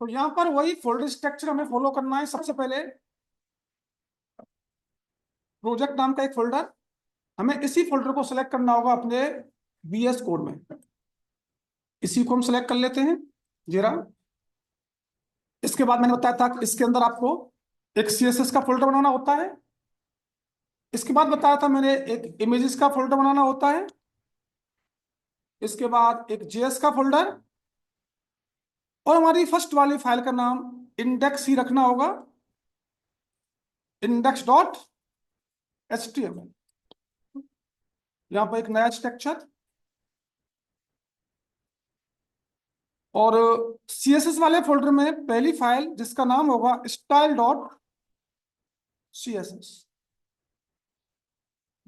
तो यहाँ पर वही फोल्डर स्ट्रक्चर हमें फॉलो करना है। सबसे पहले प्रोजेक्ट नाम का एक फोल्डर, हमें इसी फोल्डर को सिलेक्ट करना होगा अपने VS कोड में। इसी को हम सिलेक्ट कर लेते हैं जरा। इसके बाद मैंने बताया था कि इसके अंदर आपको एक CSS का फोल्डर बनाना होता है। इसके बाद बताया था मैंने एक इमेजेस का फोल्डर बनाना होता है। इसके बाद एक JS का फोल्डर, और हमारी फर्स्ट वाली फाइल का नाम इंडेक्स ही रखना होगा, index.html। यहां पर एक नया स्ट्रक्चर, और CSS वाले फोल्डर में पहली फाइल जिसका नाम होगा style.css।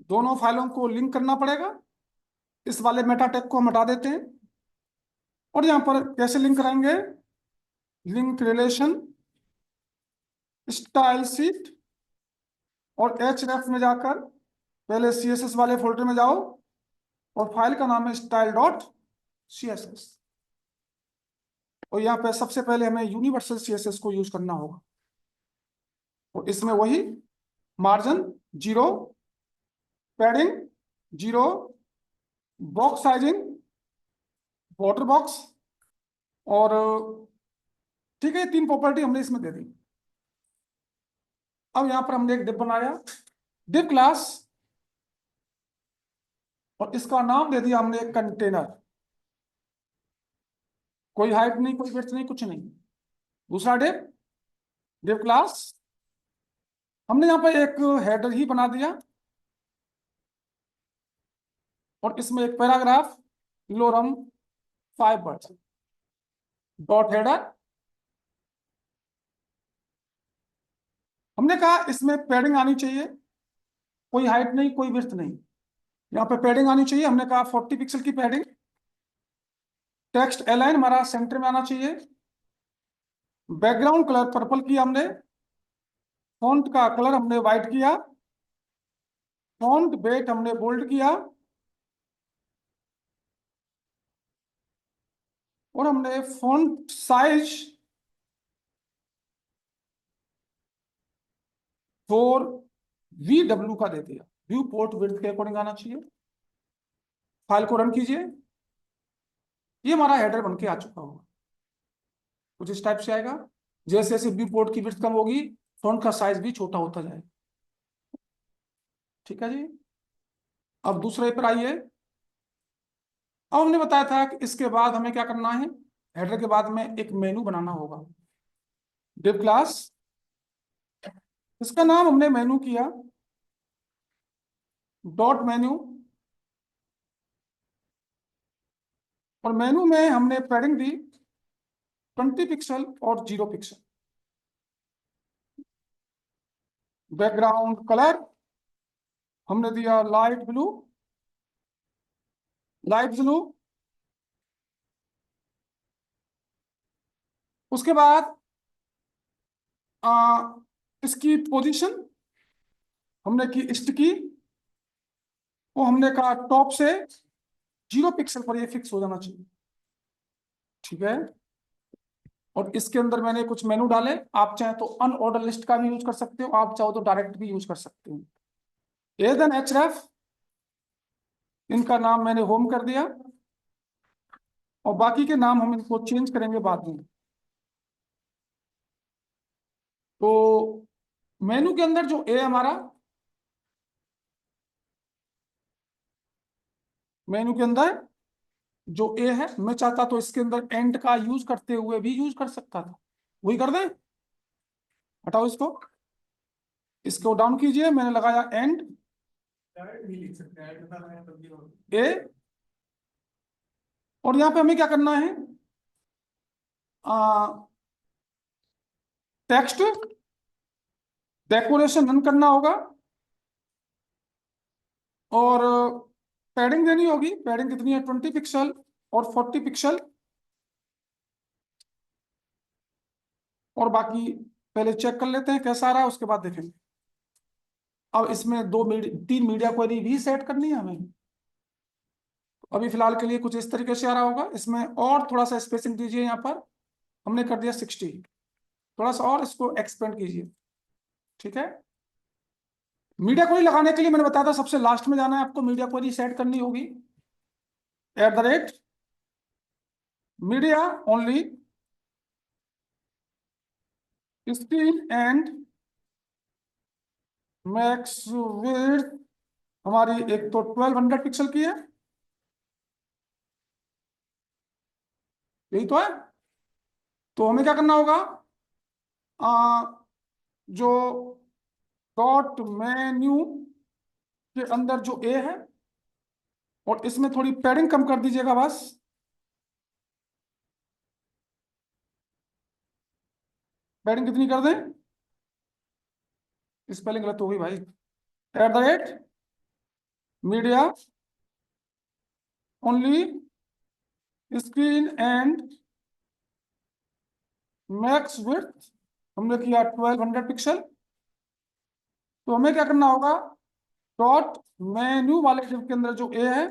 दोनों फाइलों को लिंक करना पड़ेगा। इस वाले मेटा टैग को हम हटा देते हैं, और यहां पर कैसे लिंक कराएंगे, लिंक रिलेशन स्टाइल शीट, और href में जाकर पहले CSS वाले फोल्डर में जाओ, और फाइल का नाम है style.css। और यहाँ पे सबसे पहले हमें यूनिवर्सल CSS को यूज करना होगा। और इसमें वही margin 0, padding 0, box sizing border box, और ठीक है, 3 प्रॉपर्टी हमने इसमें दे दी। अब यहां पर हमने एक डिव बनाया, डिव क्लास, और इसका नाम दे दिया हमने एक कंटेनर। कोई हाइट नहीं, कोई विड्थ नहीं, कुछ नहीं। दूसरा डिव, डिव क्लास, हमने यहां पर एक हेडर ही बना दिया, और इसमें एक paragraph Loram 5 words dot header. हमने कहा इसमें पैडिंग आनी चाहिए, कोई हाइट नहीं, कोई विड्थ नहीं, यहाँ पे पैडिंग आनी चाहिए। हमने कहा 40 पिक्सल की पैडिंग। टेक्स्ट अलाइन हमारा सेंटर में आना चाहिए। बैकग्राउंड कलर पर्पल किया हमने, फॉन्ट का कलर हमने व्हाइट किया, फॉन्ट वेट हमने बोल्ड किया, और हमने फॉन्ट साइज 4VW का दे दिया। व्यू पोर्ट विड्थ के अकॉर्डिंग आना चाहिए। फाइल को रन कीजिए, ये हमारा हेडर बन के आ चुका होगा। कुछ इस टाइप से आएगा। जैसे जैसे व्यू पोर्ट की विड्थ कम होगी, फॉन्ट का साइज भी छोटा होता जाएगा। ठीक है जी। अब दूसरे पर आइए। अब हमने बताया था कि इसके बाद हमें क्या करना है, हेडर के बाद में एक मेनू बनाना होगा। डिव क्लास, इसका नाम हमने मेनू किया, डॉट मेन्यू, और मेनू में हमने पैडिंग दी 20 पिक्सल और 0 पिक्सल। बैकग्राउंड कलर हमने दिया लाइट ब्लू, लाइट ब्लू। उसके बाद इसकी पोजीशन हमने की ईस्ट की, वो हमने कहा टॉप से 0 पिक्सल पर ये फिक्स हो जाना चाहिए। ठीक है। और इसके अंदर मैंने कुछ मेनू डाले, आप चाहे तो अनऑर्डर लिस्ट का भी यूज कर सकते हो, आप चाहो तो डायरेक्ट भी यूज कर सकते हो। एन href, इनका नाम मैंने होम कर दिया, और बाकी के नाम हम इनको चेंज करेंगे बाद में। तो मेनू के अंदर जो ए हमारा, मेनू के अंदर जो ए है, मैं चाहता तो इसके अंदर एंड का यूज करते हुए भी यूज कर सकता था। वही कर दें, हटाओ इसको, इसको डाउन कीजिए, मैंने लगाया एंड भी लिख सकते हैं, बता रहे हैं तब भी होगा। ए। और यहां पे हमें क्या करना है, टेक्स्ट डेकोरेशन रन करना होगा, और पैडिंग देनी होगी। पैडिंग कितनी है, 20 पिक्सल और 40 पिक्सल। और बाकी पहले चेक कर लेते हैं कैसा आ रहा है, उसके बाद देखेंगे। अब इसमें 3 मीडिया क्वेरी भी सेट करनी है हमें। अभी फिलहाल के लिए कुछ इस तरीके से आ रहा होगा। इसमें और थोड़ा सा स्पेसिंग दीजिए यहाँ पर, हमने कर दिया 60। थोड़ा सा और इसको एक्सपेंड कीजिए, ठीक है। मीडिया क्वेरी लगाने के लिए मैंने बताया था सबसे लास्ट में जाना है आपको, मीडिया क्वेरी सेट करनी होगी। @ Media only screen and max width हमारी एक तो 1200 पिक्सल की है, यही तो है। तो हमें क्या करना होगा, जो डॉट मेन्यू के अंदर जो ए है, और इसमें थोड़ी पैडिंग कम कर दीजिएगा बस। पैडिंग कितनी कर दें, स्पेलिंग गलत हो गई भाई। @ Media only screen and max width हमने किया 1200 पिक्सल। तो हमें क्या करना होगा, डॉट मेन्यू वाले डिव के अंदर जो ए है,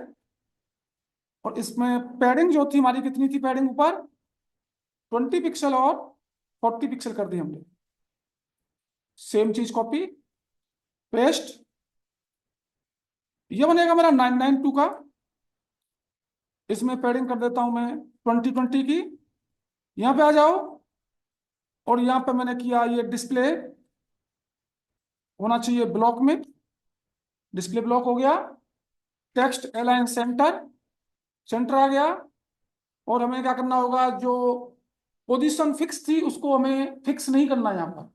और इसमें पैडिंग जो थी हमारी, कितनी थी पैडिंग ऊपर, 20 पिक्सल और 40 पिक्सल कर दी हमने। सेम चीज कॉपी पेस्ट, ये बनेगा मेरा 992 का। इसमें पैडिंग कर देता हूं मैं 2020 की। यहां पे आ जाओ, और यहां पे मैंने किया ये डिस्प्ले होना चाहिए ब्लॉक में, डिस्प्ले ब्लॉक हो गया। टेक्स्ट अलाइन सेंटर, सेंटर आ गया। और हमें क्या करना होगा, जो पोजीशन फिक्स थी उसको हमें फिक्स नहीं करना यहाँ पर।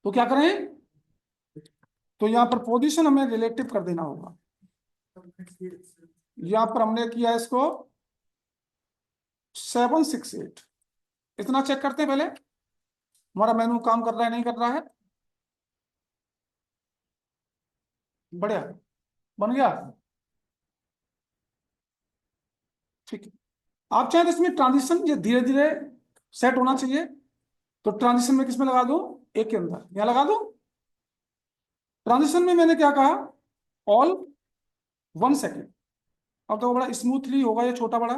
तो क्या करें, तो यहाँ पर पोजीशन हमें रिलेटिव कर देना होगा। यहाँ पर हमने किया इसको 768। इतना चेक करते हैं पहले हमारा मेनू काम कर रहा है नहीं कर रहा है। बढ़िया, बन गया, ठीक है। आप चाहें तो इसमें ट्रांजिशन ये धीरे धीरे सेट होना चाहिए, तो ट्रांजिशन में किसमें लगा दूं, एक के अंदर यहां लगा दूं। ट्रांजिशन में मैंने क्या कहा, ऑल 1 सेकेंड। अब तो बड़ा स्मूथली होगा ये, छोटा बड़ा।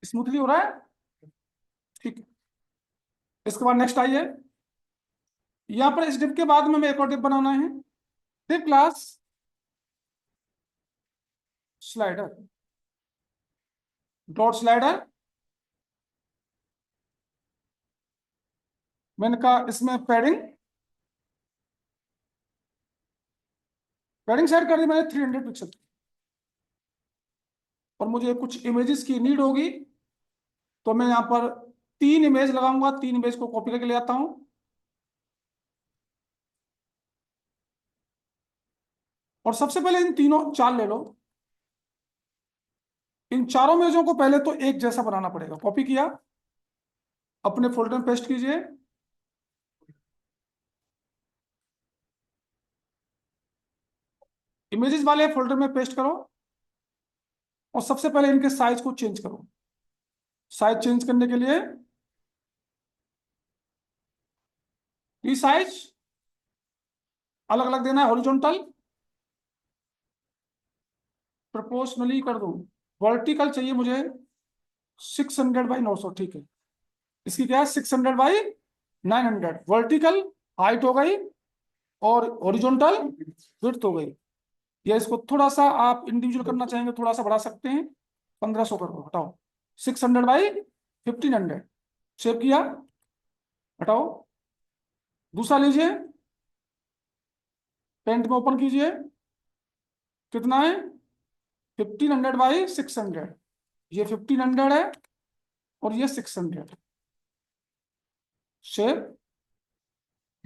स्मूथली हो रहा है, ठीक है। इसके बाद नेक्स्ट आइए, यहां पर इस डिव के बाद में हमें एक और डिव बनाना है, div class slider, dot slider. मैंने कहा इसमें पैडिंग, पैडिंग सेट कर दी मैंने 300 पिक्सल। और मुझे कुछ इमेजेस की नीड होगी, तो मैं यहाँ पर 3 इमेज लगाऊंगा, 3 इमेज को कॉपी करके ले आता हूं। और सबसे पहले इन तीनों 4 ले लो, इन चारों इमेजों को पहले तो एक जैसा बनाना पड़ेगा। कॉपी किया, अपने फोल्डर में पेस्ट कीजिए, इमेजेस वाले फोल्डर में पेस्ट करो, और सबसे पहले इनके साइज को चेंज करो। साइज चेंज करने के लिए साइज अलग अलग देना है, हॉरिजॉन्टल प्रोपोर्शनली कर दूं, वर्टिकल चाहिए मुझे 600/900, ठीक है। इसकी क्या है, 600/900 वर्टिकल हाइट हो गई, और हॉरिजॉन्टल विड्थ हो गई। या इसको थोड़ा सा आप इंडिविजुअल करना चाहेंगे, थोड़ा सा बढ़ा सकते हैं, 1500 कर दो, हटाओ। 600/1500 सेव किया, हटाओ। दूसरा लीजिए, पेंट में ओपन कीजिए, कितना है, 1500/600। ये 1500 है, और ये 600 है। शेप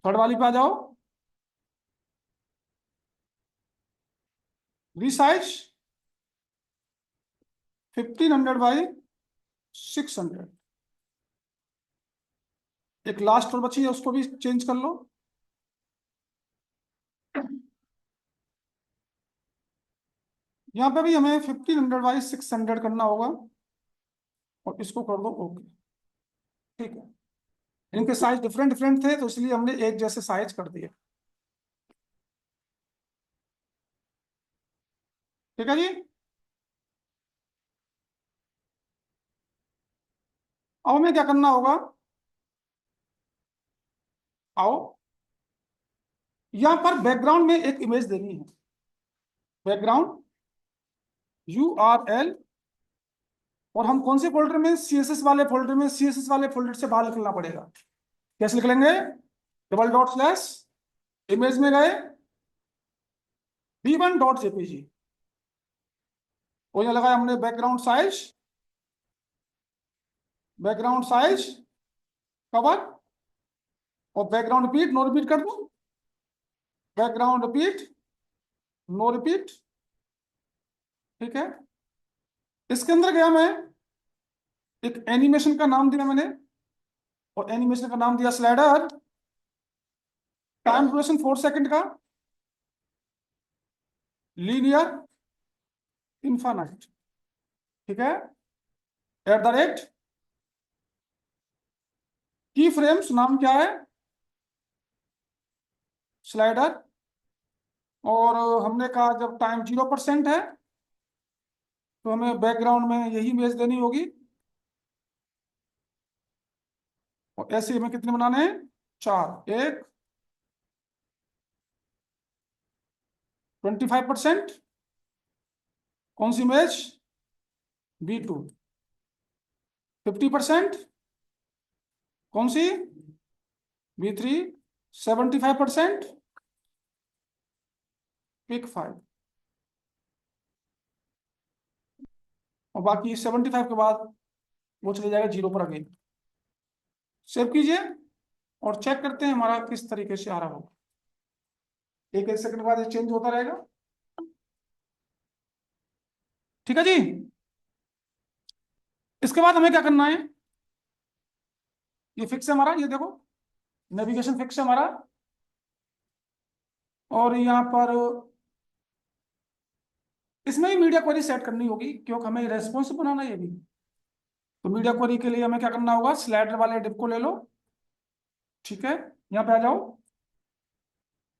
थर्ड वाली पे आ जाओ, रीसाइज 1500/600। एक लास्ट और बची है, उसको भी चेंज कर लो। यहाँ पे भी हमें 1500/600 करना होगा, और इसको कर दो ओके, ठीक है। इनके साइज डिफरेंट डिफरेंट थे, तो इसलिए हमने एक जैसे साइज कर दिए, ठीक है जी। अब हमें क्या करना होगा, आओ यहां पर बैकग्राउंड में एक इमेज देनी है, बैकग्राउंड URL, और हम कौन से फोल्डर में, CSS वाले फोल्डर में, CSS वाले फोल्डर से बाहर निकलना पड़ेगा। कैसे निकलेंगे, // इमेज में गए, v1.jpg, और यहाँ लगाया हमने बैकग्राउंड साइज कवर, और बैकग्राउंड रिपीट नो रिपीट कर दूं, बैकग्राउंड रिपीट नो रिपीट, ठीक है। इसके अंदर गया मैं, एक एनिमेशन का नाम दिया मैंने, और एनिमेशन का नाम दिया स्लाइडर, टाइम ड्यूरेशन 4 सेकंड का, लीनियर इनफाइनाइट, ठीक है, @ की फ्रेम्स, नाम क्या है, स्लाइडर, और हमने कहा जब टाइम 0% है तो हमें बैकग्राउंड में यही इमेज देनी होगी, और ऐसे हमें कितने बनाने हैं, 4, एक 25%, कौन सी इमेज, V2, 50% कौन सी, V3, 75% पिक 5, और बाकी 75 के बाद वो चले जाएगा 0 पर अगेन। सेव कीजिए और चेक करते हैं हमारा किस तरीके से आ रहा होगा, एक एक सेकंड बाद ये चेंज होता रहेगा, ठीक है जी। इसके बाद हमें क्या करना है, ये फिक्स है हमारा, ये देखो नेविगेशन फिक्स है हमारा, और यहाँ पर इसमें भी मीडिया क्वेरी सेट करनी होगी क्योंकि हमें रेस्पॉन्सिव बनाना है ये भी। तो मीडिया क्वेरी के लिए हमें क्या करना होगा, स्लाइडर वाले डिप को ले लो, ठीक है, यहाँ पे आ जाओ,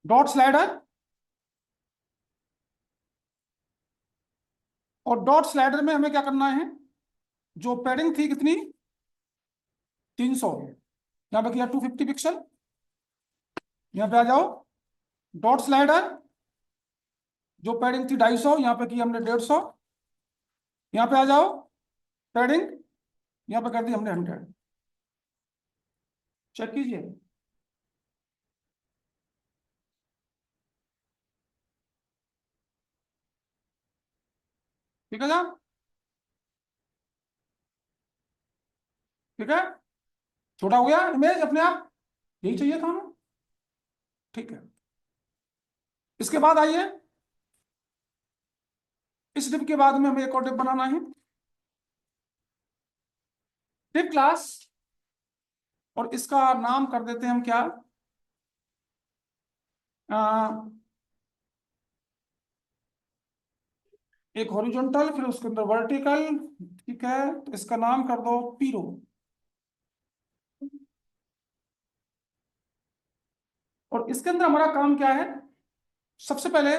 डॉट स्लाइडर, और डॉट स्लाइडर में हमें क्या करना है, जो पैडिंग थी कितनी, 300, यहाँ पे किया 250 पिक्सल, यहाँ पे आ जाओ, डॉट स्लाइडर, जो पैडिंग थी 250, यहाँ पे की हमने 150, यहाँ पे आ जाओ, पैडिंग यहाँ पे कर दी हमने 100, चेक कीजिए, ठीक है साहब, ठीक है, छोटा हो गया इमेज अपने आप, यही चाहिए था हमें, ठीक है। इसके बाद आइए, इस डिप के बाद में हमें एक और डिप बनाना है, डिप क्लास, और इसका नाम कर देते हैं हम क्या, आ, एक हॉरिजॉन्टल, फिर उसके अंदर वर्टिकल, ठीक है, तो इसका नाम कर दो पीरो, और इसके अंदर हमारा काम क्या है, सबसे पहले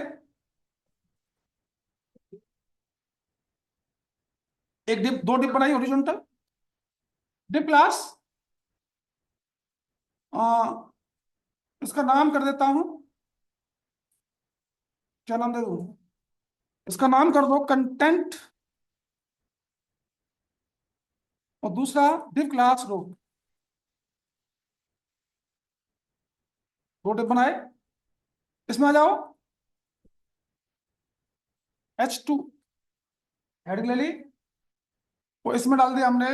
एक डिप, दो डिप बनाई हॉरिजॉन्टल, डिप क्लास, इसका नाम कर देता हूं, क्या नाम दे दूं, इसका नाम कर दो कंटेंट, और दूसरा डिप क्लास रो, दो डिप बनाए, इसमें आ जाओ, H2 हेडिंग ले ली, और इसमें डाल दिया हमने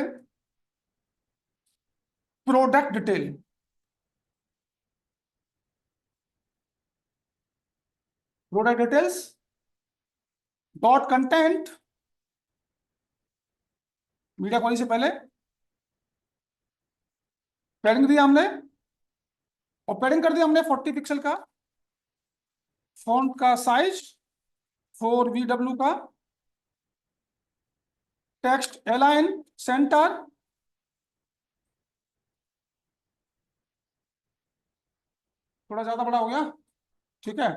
product detail, product details dot content, media query से पहले पैडिंग दिया हमने, और पैडिंग कर दिया हमने 40 पिक्सल का, फॉन्ट का साइज 4VW का, टेक्स्ट अलाइन सेंटर, थोड़ा ज्यादा बड़ा हो गया, ठीक है,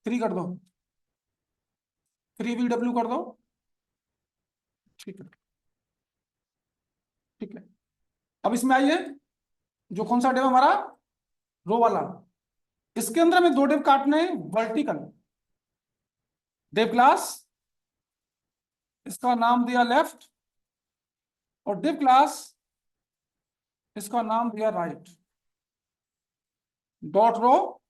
3 कर दो, 3VW कर दो, ठीक है, ठीक है। अब इसमें आइए, जो कौन सा डिव हमारा, रो वाला, इसके अंदर हमें दो डिव काटने हैं वर्टिकल। डिव क्लास, इसका नाम दिया लेफ्ट, और डिव क्लास, इसका नाम दिया राइट। डॉट रो,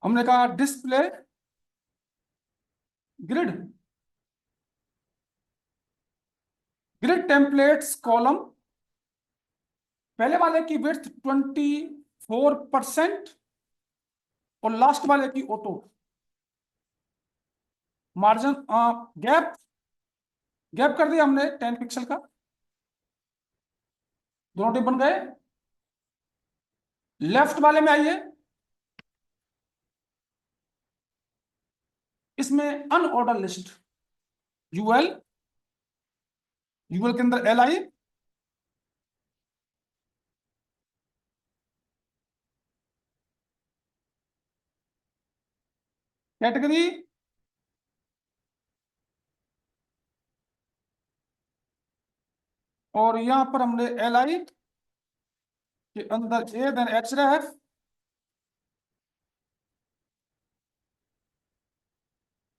हमने कहा display grid, grid templates column, पहले वाले की विड्थ 24% और लास्ट वाले की ऑटो। मार्जिन गैप, गैप कर दिया हमने 10 पिक्सल का, दोनों टिप बन गए। लेफ्ट वाले में आइए, इसमें अनऑर्डर लिस्ट, यूएल, यूएल के अंदर एल आई, कैटेगरी, और यहां पर हमने एल आई के अंदर ए देन एच रेफ,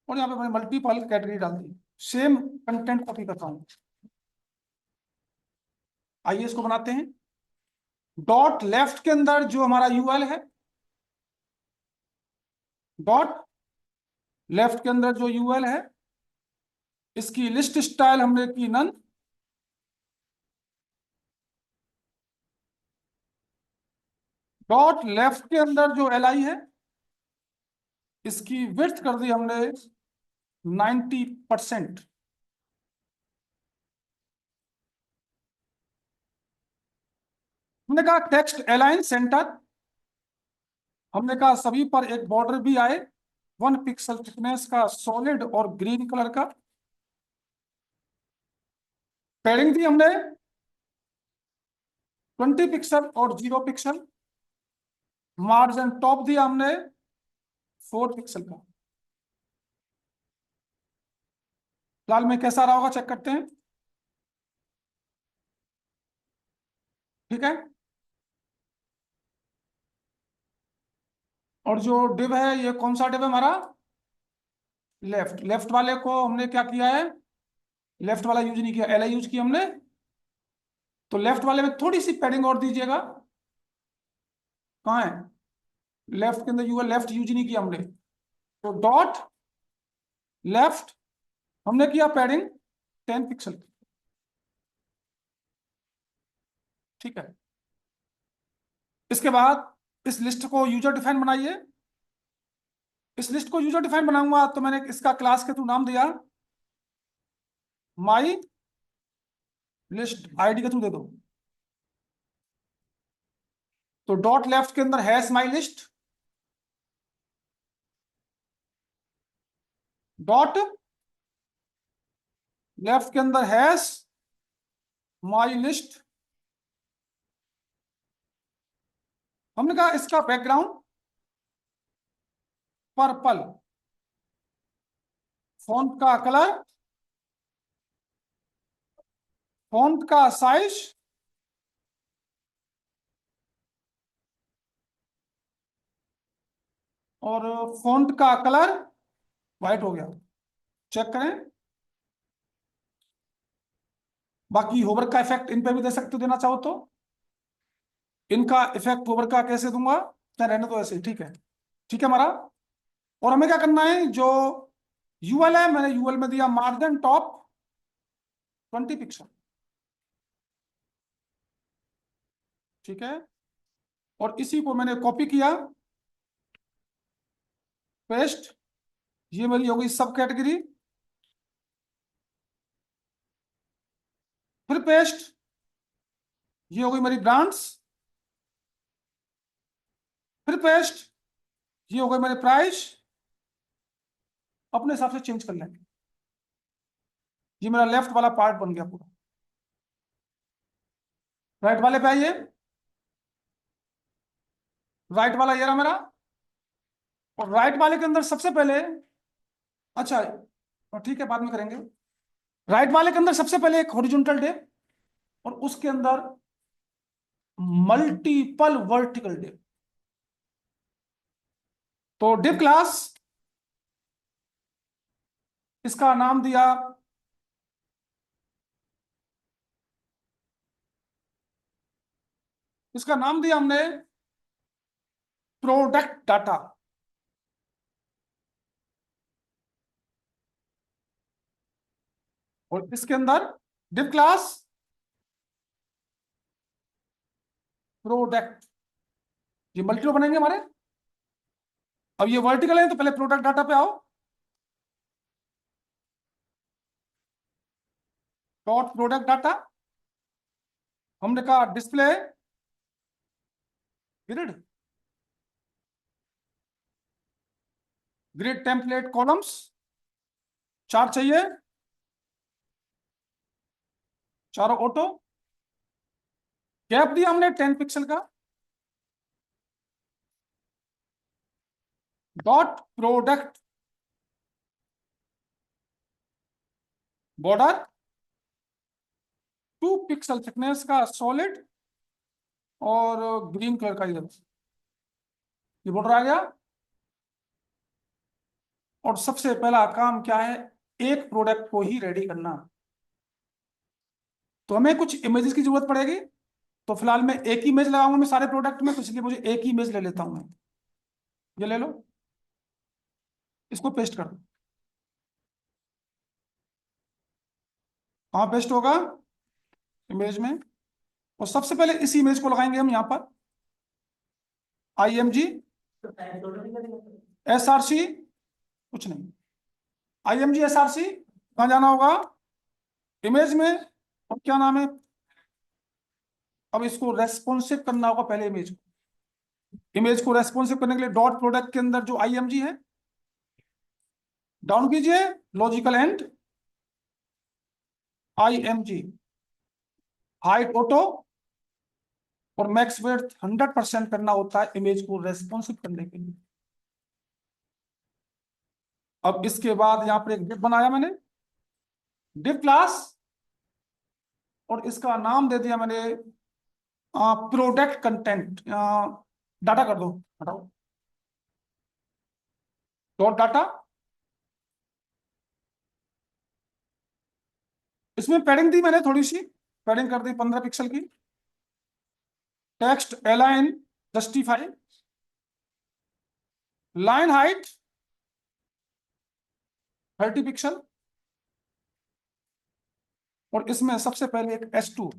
और यहां पे मैंने मल्टीपल कैटेगरी डाल दी। सेम कंटेंट कॉपी करता हूं, आइए इसको बनाते हैं। डॉट लेफ्ट के अंदर जो हमारा यूएल है, डॉट लेफ्ट के अंदर जो यूएल है, इसकी लिस्ट स्टाइल हमने की नन। डॉट लेफ्ट के अंदर जो एल आई है, इसकी विड्थ कर दी हमने 90%। हमने कहा टेक्स्ट अलाइन सेंटर, हमने कहा सभी पर एक बॉर्डर भी आए 1 पिक्सल थिकनेस का, सॉलिड और ग्रीन कलर का। पैडिंग दी हमने 20 पिक्सल और 0 पिक्सल। मार्जिन टॉप दिया हमने 4 पिक्सल का। लाल में कैसा रहा होगा चेक करते हैं, ठीक है। और जो डिव है, ये कौन सा डिव है हमारा, लेफ्ट। लेफ्ट वाले को हमने क्या किया है, लेफ्ट वाला यूज नहीं किया, एल आई यूज किया हमने। तो लेफ्ट वाले में थोड़ी सी पैडिंग और दीजिएगा। कहाँ है, लेफ्ट के अंदर यूएल लेफ्ट यूज नहीं किया हमने, तो डॉट लेफ्ट हमने किया पैडिंग 10 पिक्सल, ठीक है। इसके बाद इस लिस्ट को यूजर डिफाइन बनाइए। इस लिस्ट को यूजर डिफाइन बनाऊंगा तो मैंने इसका क्लास के थ्रू नाम दिया माई लिस्ट, आईडी के थ्रू दे दो। तो डॉट लेफ्ट के अंदर hash my list, dot left के अंदर हैश माई लिस्ट। हमने कहा इसका बैकग्राउंड पर्पल, फॉन्ट का कलर, फॉन्ट का साइज, और फॉन्ट का कलर व्हाइट हो गया। चेक करें। बाकी होवर का इफेक्ट इन पे भी दे सकते हो, देना चाहो तो। इनका इफेक्ट होवर का कैसे दूंगा, क्या रहने दो ऐसे, ठीक है। ठीक है हमारा। और हमें क्या करना है, जो यूएल है, मैंने यूएल में दिया मार्जिन टॉप 20 पिक्सल, ठीक है। और इसी को मैंने कॉपी किया, पेस्ट, ये मेरी हो गई सब कैटेगरी। फिर पेस्ट, ये हो गई मेरी ब्रांड्स। फिर पेस्ट, ये हो गई मेरे प्राइस। अपने हिसाब से चेंज कर लेंगे। ये मेरा लेफ्ट वाला पार्ट बन गया पूरा। राइट वाले पे आइए, राइट वाला ये रहा मेरा। और राइट वाले के अंदर सबसे पहले, अच्छा और ठीक है बाद में करेंगे। राइट वाले के अंदर सबसे पहले एक हॉरिजॉन्टल डिव और उसके अंदर मल्टीपल वर्टिकल डिव। तो डिव क्लास, इसका नाम दिया हमने प्रोडक्ट डाटा। और इसके अंदर डिव क्लास प्रोडक्ट, ये मल्टीपल बनेंगे हमारे। अब ये वर्टिकल है तो पहले प्रोडक्ट डाटा पे आओ, डॉट प्रोडक्ट डाटा, हमने कहा display grid, grid template columns, चार चाहिए, चारों ऑटो। गैप दिया हमने 10 पिक्सल का, dot product border 2 pixel thickness का सॉलिड और ग्रीन कलर का इधर ये बॉर्डर आ गया। और सबसे पहला काम क्या है, एक प्रोडक्ट को ही रेडी करना। तो हमें कुछ इमेजेस की जरूरत पड़ेगी, तो फिलहाल मैं एक ही इमेज लगाऊंगा मैं सारे प्रोडक्ट में, तो इसलिए मुझे एक ही इमेज ले लेता हूं मैं। ये ले लो, इसको पेस्ट कर दो। कहाँ पेस्ट होगा, इमेज में। और सबसे पहले इस इमेज को लगाएंगे हम यहां पर, IMG SRC, कुछ नहीं, IMG SRC। कहाँ जाना होगा, इमेज में। और क्या नाम है, अब इसको रेस्पॉन्सिव करना होगा पहले इमेज को। इमेज को रेस्पॉन्सिव करने के लिए डॉट प्रोडक्ट के अंदर जो IMG है, डाउन कीजिए, logical and IMG, height auto और मैक्स विड्थ 100% करना होता है इमेज को रेस्पॉन्सिव करने के लिए। अब इसके बाद यहां पर एक डिव बनाया मैंने, डिव क्लास, और इसका नाम दे दिया मैंने प्रोडक्ट कंटेंट, डाटा कर दो, हटाओ, डॉट डाटा। इसमें पैडिंग दी मैंने थोड़ी सी, पैडिंग कर दी 15 पिक्सल की। Text align justify, line height 30 pixel. और इसमें सबसे पहले एक S2,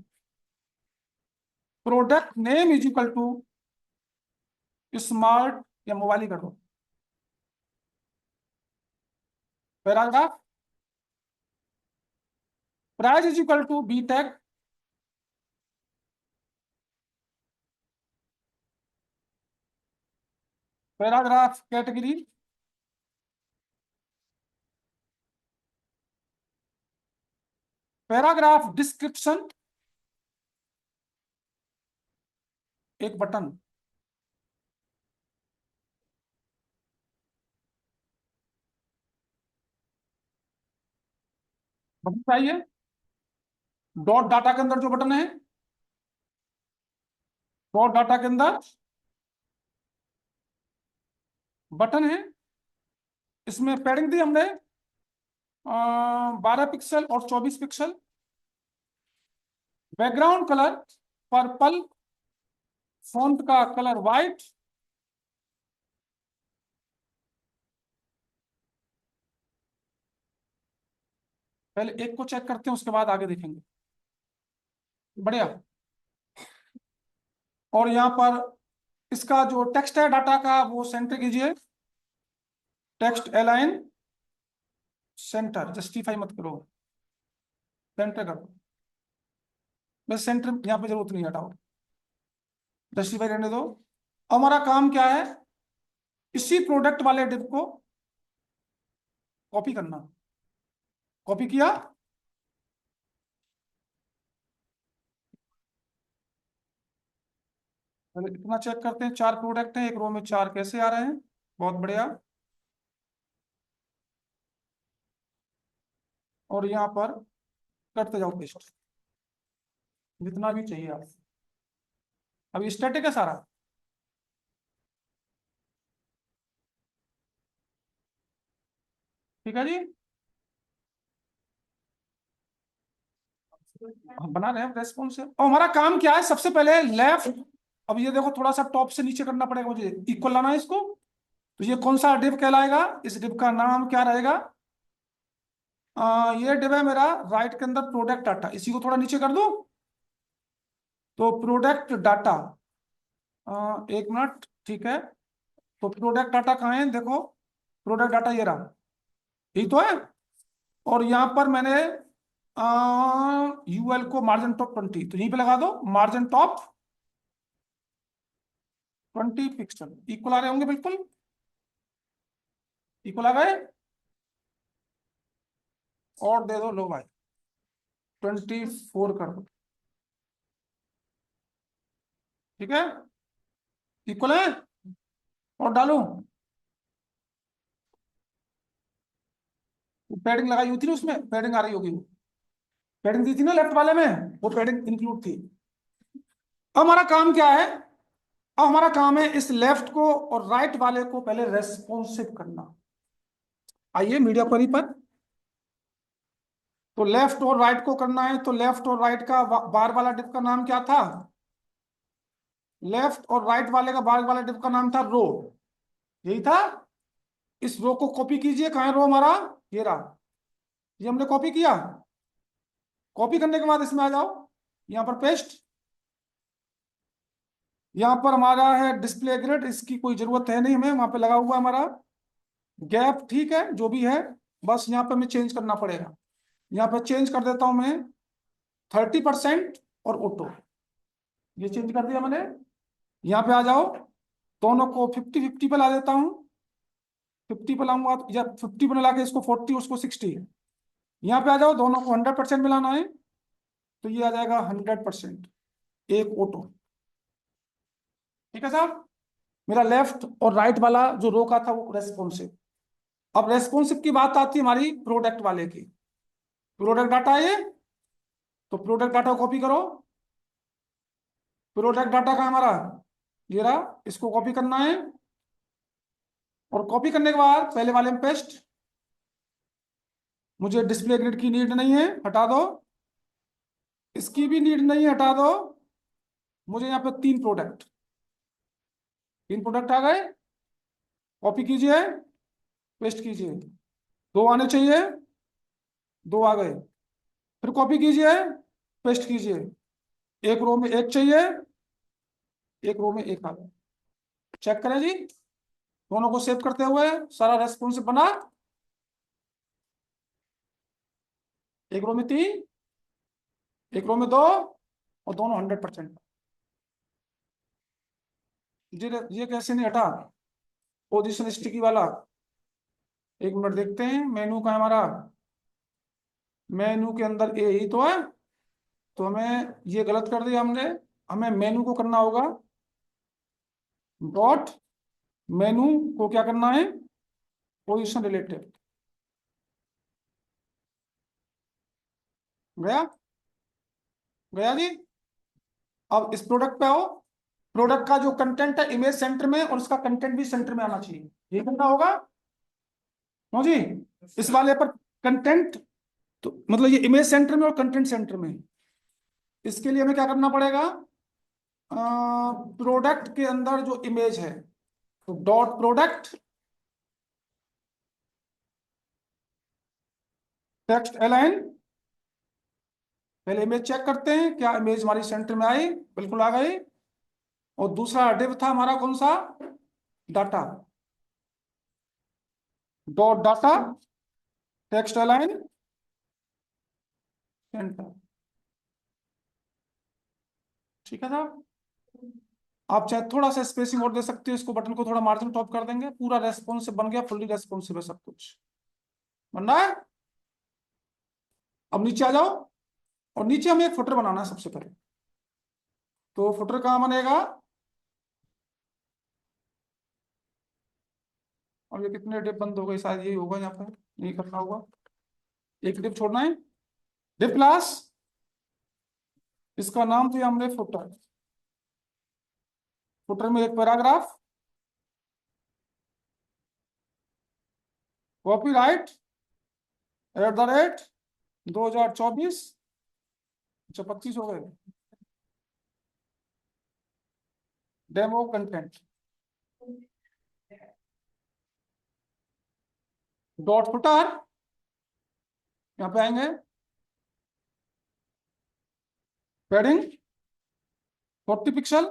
product name is equal to smart या मोबाइल ही कर दो। Paragraph price is equal to B tag, paragraph category, paragraph description, एक बटन, बटन चाहिए। डॉट डाटा के अंदर जो बटन है, डॉट डाटा के अंदर बटन है, इसमें पैडिंग दी हमने 12 पिक्सल और 24 pixel. Background colour purple, font का कलर व्हाइट, पहले एक को चेक करते हैं उसके बाद आगे देखेंगे। बढ़िया। और यहाँ पर इसका जो टेक्स्ट है डाटा का वो सेंटर कीजिए, टेक्स्ट अलाइन सेंटर, जस्टिफाई मत करो, सेंटर कर दो। बस सेंटर यहाँ पे जरूरत नहीं, हटाओ, जस्टिफाई रहने दो। अब हमारा काम क्या है, इसी प्रोडक्ट वाले डिव को कॉपी करना। कॉपी किया, पहले इतना चेक करते हैं, 4 प्रोडक्ट हैं एक रो में, 4 कैसे आ रहे हैं। बहुत बढ़िया। और यहाँ पर करते जाओ पेस्ट, जितना भी चाहिए आप। अभी स्टैटिक है सारा। ठीक है जी, हम बना रहे हैं रेस्पॉन्सिव। और हमारा काम क्या है, सबसे पहले लेफ्ट, अब ये देखो थोड़ा सा टॉप से नीचे करना पड़ेगा मुझे, इक्वल लाना है इसको। तो ये कौन सा डिव कहलाएगा, इस डिव का नाम क्या रहेगा, ये डिव है मेरा राइट के अंदर प्रोडक्ट डाटा, इसी को थोड़ा नीचे कर दो। तो प्रोडक्ट डाटा, एक मिनट, ठीक है। तो प्रोडक्ट डाटा कहाँ है, देखो प्रोडक्ट डाटा ये रहा, यही तो है। और यहाँ पर मैंने यूएल को मार्जिन टॉप 20, तो यहीं पे लगा दो मार्जिन टॉप 20 पिक्सल, इक्वल आ रहे होंगे बिल्कुल, इक्वल आ गए। और दे दो, लो भाई 24 कर दो, ठीक है, इक्वल है। और डालो, पैडिंग लगाई हुई थी ना उसमें, पैडिंग आ रही होगी, वो पैडिंग दी थी ना लेफ्ट वाले में, वो पैडिंग इंक्लूड थी। अब हमारा काम क्या है, अब हमारा काम है इस लेफ्ट को और राइट वाले को पहले रेस्पॉन्सिव करना। आइए मीडिया क्वेरी पर। तो लेफ्ट और राइट को करना है, तो लेफ्ट और राइट का बार वाला डिव का नाम क्या था, लेफ्ट और राइट वाले का बार वाला डिव का नाम था रो, यही था। इस रो को कॉपी कीजिए, कहाँ है रो हमारा, ये रहा, ये हमने कॉपी किया। कॉपी करने के बाद इसमें आ जाओ, यहाँ पर पेस्ट। यहाँ पर हमारा है डिस्प्ले ग्रिड, इसकी कोई जरूरत है नहीं हमें, वहां पे लगा हुआ हमारा गैप, ठीक है जो भी है, बस यहाँ पे हमें चेंज करना पड़ेगा। यहाँ पे चेंज कर देता हूं मैं 30% और ऑटो, ये चेंज कर दिया मैंने। यहाँ पे आ जाओ, दोनों को 50-50 पे ला देता हूँ, 50 पे लाऊंगा या 50 पे ला के इसको 40 उसको 60। यहाँ पे आ जाओ, दोनों को 100% मिलाना है, तो ये आ जाएगा 100%, एक ऑटो। ठीक है साहब, मेरा लेफ्ट और राइट वाला जो रो का था वो रेस्पॉन्सिव। अब रेस्पॉन्सिव की बात आती है हमारी प्रोडक्ट वाले की, प्रोडक्ट डाटा है ये, तो प्रोडक्ट डाटा कॉपी करो। प्रोडक्ट डाटा का हमारा ये रहा, इसको कॉपी करना है। और कॉपी करने के बाद पहले वाले में पेस्ट, मुझे डिस्प्ले ग्रिड की नीड नहीं है, हटा दो। इसकी भी नीड नहीं है, हटा दो। मुझे यहाँ पे तीन प्रोडक्ट आ गए, कॉपी कीजिए, पेस्ट कीजिए, दो आने चाहिए, दो आ गए। फिर कॉपी कीजिए, पेस्ट कीजिए, एक रो में एक चाहिए, एक रो में एक आ गया। चेक करें जी, दोनों को सेव करते हुए सारा रेस्पॉन्सिव बना, एक रो में 3, एक रो में 2, और दोनों 100%। ये कैसे नहीं हटा, पोजीशन स्टिकी वाला, एक मिनट देखते हैं, मेनू का हमारा, मेनू के अंदर ए ही तो है, तो हमें ये गलत कर दिया हमने। हमें मेनू को करना होगा डॉट, मेनू को क्या करना है, पोजीशन रिलेटेड, गया, गया जी। अब इस प्रोडक्ट पे आओ, प्रोडक्ट का जो कंटेंट है इमेज सेंटर में, और उसका कंटेंट भी सेंटर में आना चाहिए, ये करना होगा। नो जी, इस वाले पर कंटेंट, तो मतलब ये इमेज सेंटर में और कंटेंट सेंटर में, इसके लिए हमें क्या करना पड़ेगा, प्रोडक्ट के अंदर जो इमेज है, तो डॉट प्रोडक्ट टेक्स्ट अलाइन, पहले इमेज चेक करते हैं क्या इमेज हमारी सेंटर में आई, बिल्कुल आ गई। और दूसरा डिव था हमारा कौन सा, data, dot data text align centre. ठीक है साहब, आप चाहे थोड़ा सा स्पेसिंग और दे सकते हो, इसको बटन को थोड़ा मार्जिन टॉप कर देंगे, पूरा रेस्पॉन्सिव बन गया, फुल्ली रेस्पॉन्सिव है सब कुछ, बन रहा है। अब नीचे आ जाओ, और नीचे हमें एक फुटर बनाना है सबसे पहले। तो फुटर कहाँ बनेगा, और ये कितने डिप बंद हो गए, शायद यही होगा, यहाँ पर नहीं करना होगा, एक डिप छोड़ना है। डिव क्लास, इसका नाम दिया हमने फुटर। फुटर में एक पैराग्राफ, कॉपीराइट @2024, अच्छा 25 हो गए, डेमो कंटेंट, डॉट फुटर, यहाँ पे आएंगे, padding 40 pixel,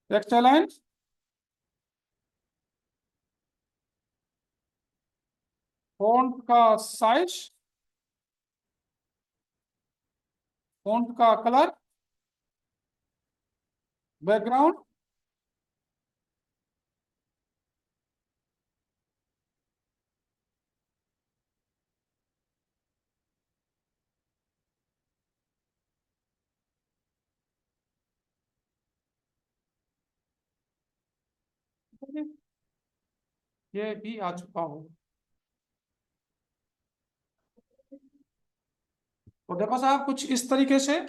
text align, font का साइज, फॉन्ट का कलर, बैकग्राउंड, ये भी आ चुका हो। तो देखो साहब कुछ इस तरीके से,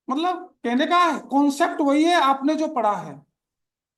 मतलब कहने का कॉन्सेप्ट वही है आपने जो पढ़ा है।